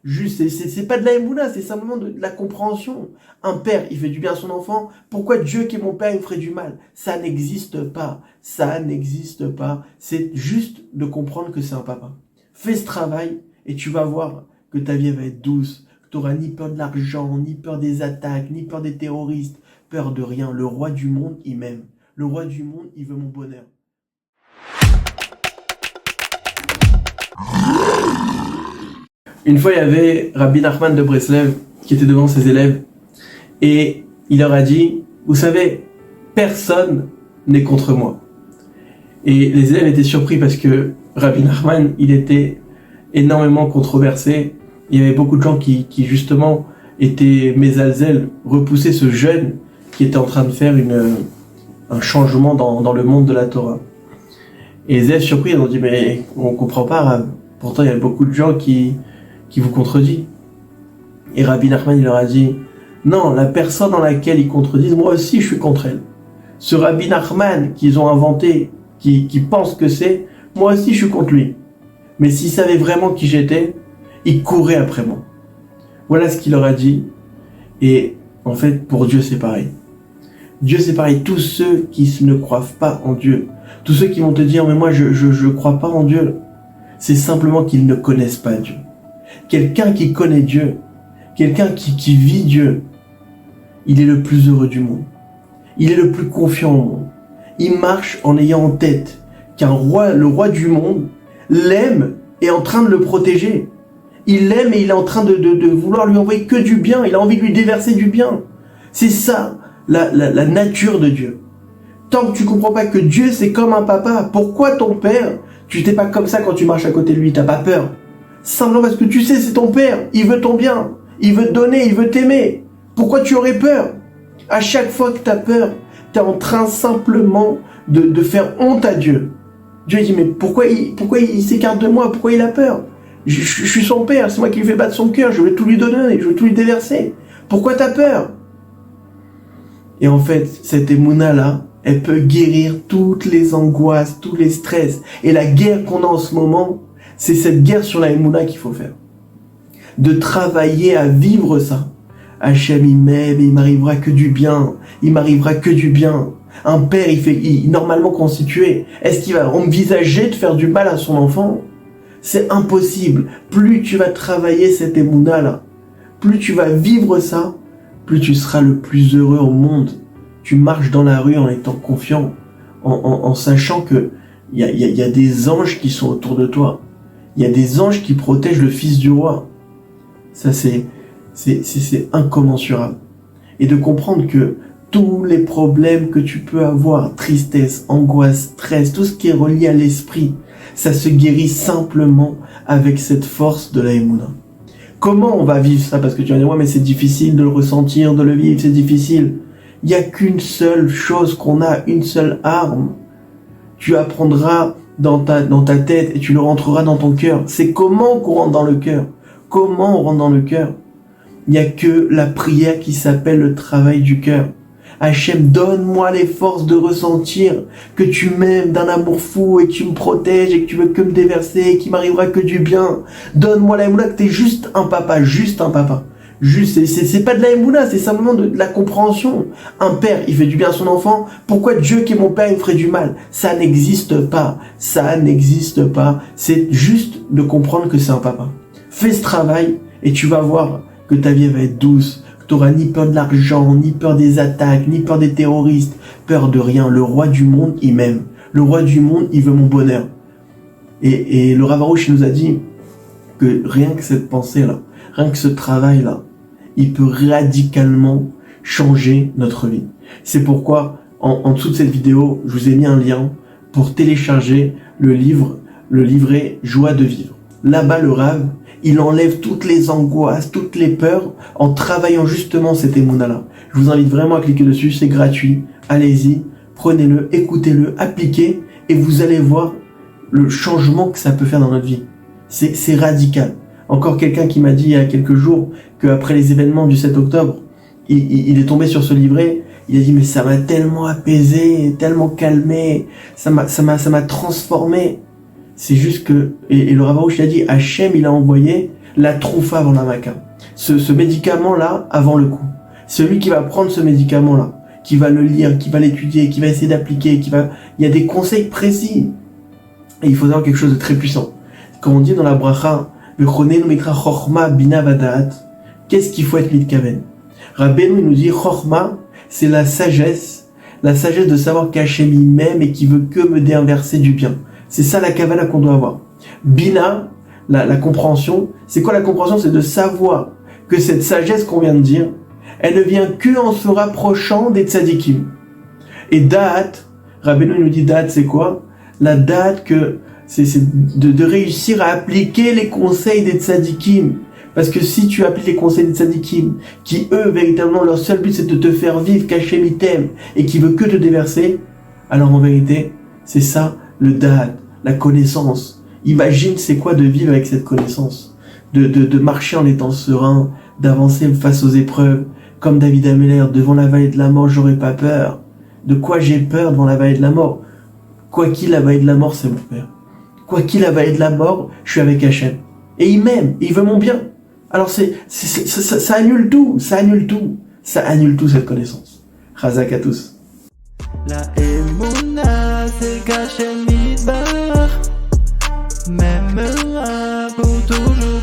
Juste, c'est pas de la émouna, c'est simplement de la compréhension. Un père, il fait du bien à son enfant. Pourquoi Dieu qui est mon père, il me ferait du mal? Ça n'existe pas. Ça n'existe pas. C'est juste de comprendre que c'est un papa. Fais ce travail et tu vas voir que ta vie va être douce. Que tu n'auras ni peur de l'argent, ni peur des attaques, ni peur des terroristes. Peur de rien. Le roi du monde, il m'aime. Le roi du monde, il veut mon bonheur. Une fois, il y avait Rabbi Nachman de Breslev qui était devant ses élèves et il leur a dit, vous savez, personne n'est contre moi. Et les élèves étaient surpris parce que Rabbi Nachman, il était énormément controversé. Il y avait beaucoup de gens qui justement étaient mésalzel, repoussaient ce jeune qui était en train de faire un changement dans le monde de la Torah. Et les élèves surpris, ils ont dit, mais on comprend pas, Rav. Pourtant, il y a beaucoup de gens qui vous contredit. Et Rabbi Nachman, il leur a dit, non, la personne dans laquelle ils contredisent, moi aussi je suis contre elle. Ce Rabbi Nachman qu'ils ont inventé, qui pense que c'est, moi aussi je suis contre lui. Mais s'il savait vraiment qui j'étais, il courait après moi. Voilà ce qu'il leur a dit. Et en fait, pour Dieu c'est pareil. Dieu c'est pareil. Tous ceux qui ne croient pas en Dieu, tous ceux qui vont te dire, mais moi je crois pas en Dieu, c'est simplement qu'ils ne connaissent pas Dieu. Quelqu'un qui connaît Dieu, quelqu'un qui vit Dieu, il est le plus heureux du monde. Il est le plus confiant au monde. Il marche en ayant en tête qu'un roi, le roi du monde, l'aime et est en train de le protéger. Il l'aime et il est en train de vouloir lui envoyer que du bien. Il a envie de lui déverser du bien. C'est ça, la nature de Dieu. Tant que tu comprends pas que Dieu, c'est comme un papa, pourquoi ton père, tu t'es pas comme ça quand tu marches à côté de lui, t'as pas peur? Simplement parce que tu sais, c'est ton père, il veut ton bien, il veut te donner, il veut t'aimer. Pourquoi tu aurais peur? À chaque fois que tu as peur, tu es en train simplement de faire honte à Dieu. Dieu dit, mais pourquoi il s'écarte de moi? Pourquoi il a peur? Je suis son père, c'est moi qui lui fais battre son cœur, je vais tout lui donner, je vais tout lui déverser. Pourquoi tu as peur? Et en fait, cette émouna-là, elle peut guérir toutes les angoisses, tous les stress. Et la guerre qu'on a en ce moment, c'est cette guerre sur la émouna qu'il faut faire. De travailler à vivre ça. Hachem, il m'aime, il m'arrivera que du bien. Il m'arrivera que du bien. Un père, il normalement constitué. Est-ce qu'il va envisager de faire du mal à son enfant? C'est impossible. Plus tu vas travailler cette émouna-là, plus tu vas vivre ça, plus tu seras le plus heureux au monde. Tu marches dans la rue en étant confiant, en sachant que il y a des anges qui sont autour de toi. Il y a des anges qui protègent le fils du roi. Ça, c'est incommensurable. Et de comprendre que tous les problèmes que tu peux avoir, tristesse, angoisse, stress, tout ce qui est relié à l'esprit, ça se guérit simplement avec cette force de la Emouna. Comment on va vivre ça? Parce que tu vas dire, ouais, mais c'est difficile de le ressentir, de le vivre, c'est difficile. Il n'y a qu'une seule chose qu'on a, une seule arme. Tu apprendras dans ta tête et tu le rentreras dans ton cœur. C'est comment qu'on rentre dans le cœur. Comment on rentre dans le cœur? Il n'y a que la prière qui s'appelle le travail du cœur. Hachem, donne-moi les forces de ressentir que tu m'aimes d'un amour fou et que tu me protèges et que tu veux que me déverser et qu'il m'arrivera que du bien. Donne-moi la émouna que t'es juste un papa, juste un papa. Juste, c'est pas de la émouna, c'est simplement de la compréhension. Un père, il fait du bien à son enfant. Pourquoi Dieu qui est mon père, il me ferait du mal? Ça n'existe pas. Ça n'existe pas. C'est juste de comprendre que c'est un papa. Fais ce travail et tu vas voir que ta vie va être douce. Tu n'auras ni peur de l'argent, ni peur des attaques, ni peur des terroristes. Peur de rien. Le roi du monde, il m'aime. Le roi du monde, il veut mon bonheur. Et le Rav Arush nous a dit que rien que cette pensée-là, rien que ce travail-là, il peut radicalement changer notre vie. C'est pourquoi, en dessous de cette vidéo, je vous ai mis un lien pour télécharger le livret Joie de vivre. Là-bas, le Rav, il enlève toutes les angoisses, toutes les peurs, en travaillant justement cette émouna-là. Je vous invite vraiment à cliquer dessus, c'est gratuit. Allez-y, prenez-le, écoutez-le, appliquez, et vous allez voir le changement que ça peut faire dans notre vie. C'est radical. Encore quelqu'un qui m'a dit il y a quelques jours qu'après les événements du 7 octobre, il est tombé sur ce livret, il a dit mais ça m'a tellement apaisé, tellement calmé, ça m'a transformé. C'est juste que, et le Rav Arush a dit, Hachem il a envoyé la troufa avant la maca. Ce médicament-là avant le coup. Celui qui va prendre ce médicament-là, qui va le lire, qui va l'étudier, qui va essayer d'appliquer, il y a des conseils précis. Et il faut savoir quelque chose de très puissant. Comme on dit dans la bracha, qu'est-ce qu'il faut être mitkaven? Rabbeinu nous dit chorma, c'est la sagesse de savoir qu'Hachem il m'aime et qui veut que me déinverser du bien. C'est ça la kavala qu'on doit avoir. Bina, la compréhension, c'est quoi la compréhension? C'est de savoir que cette sagesse qu'on vient de dire, elle ne vient que en se rapprochant des tzadikim. Et da'at, Rabbeinu nous dit da'at, c'est quoi? La da'at que c'est de réussir à appliquer les conseils des tzadikim. Parce que si tu appliques les conseils des tzadikim, qui eux, véritablement, leur seul but c'est de te faire vivre, qu'Hachem il t'aime, et qui veut que te déverser, alors en vérité, c'est ça, le da'at, la connaissance. Imagine c'est quoi de vivre avec cette connaissance. De marcher en étant serein, d'avancer face aux épreuves, comme David Ameller, devant la vallée de la mort, j'aurais pas peur. De quoi j'ai peur devant la vallée de la mort? Quoi qu'il, la vallée de la mort, c'est mon père. Quoi qu'il, la vallée de la mort, je suis avec Hachem. Et il m'aime, il veut mon bien. Alors ça annule tout, ça annule tout cette connaissance. Chazak à tous. La émouna, c'est qu'Hachem Yitbarach m'aimera pour toujours.